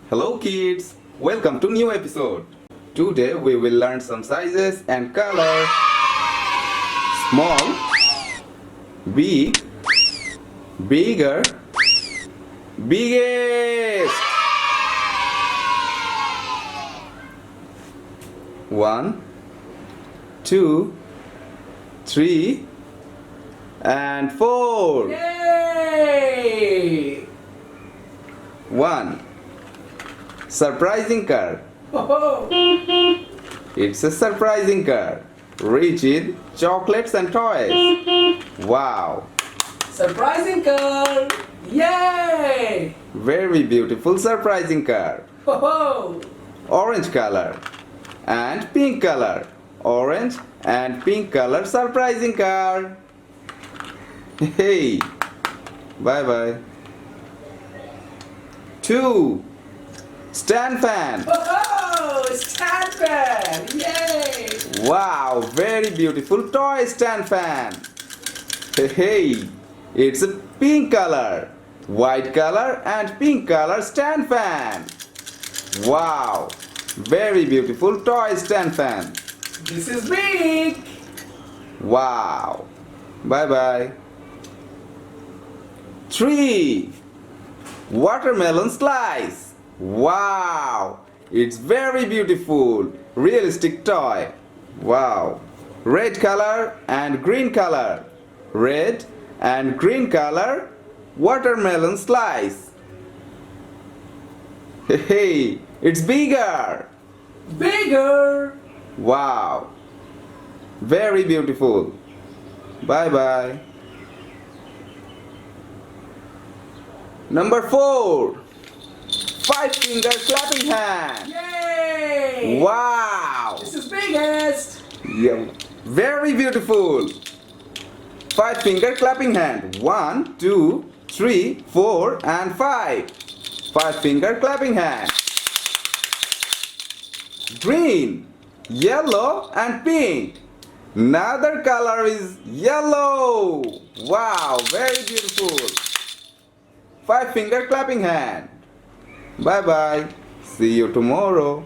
Hello kids, welcome to new episode. Today we will learn some sizes and colors. Small, big, bigger, biggest. One, two, three, and four. Yay! One. Surprising car. Oh, It's a surprising car. Rich with chocolates and toys. Wow. surprising car! Yay! Very beautiful surprising car. Oh, Orange color and pink color. Orange and pink color surprising car. Hey. Bye bye. Two. Stand fan. oh, stand fan! Yay! Wow, very beautiful toy stand fan. Hey, it's a pink color, white color and pink color stand fan. Wow, very beautiful toy stand fan. This is big! Wow. Bye bye. Three. Watermelon slice. Wow, it's very beautiful, realistic toy. Wow, red color and green color. Red and green color watermelon slice. Hey, it's bigger. Bigger! Wow, very beautiful. Bye bye. Number 4. 5-finger clapping hand. Yay! Wow! This is biggest! Yeah, very beautiful. 5-finger clapping hand. 1, 2, 3, 4, and 5. 5-finger clapping hand. Green, yellow, and pink. Another color is yellow. Wow, very beautiful. 5-finger clapping hand. Bye bye. See you tomorrow.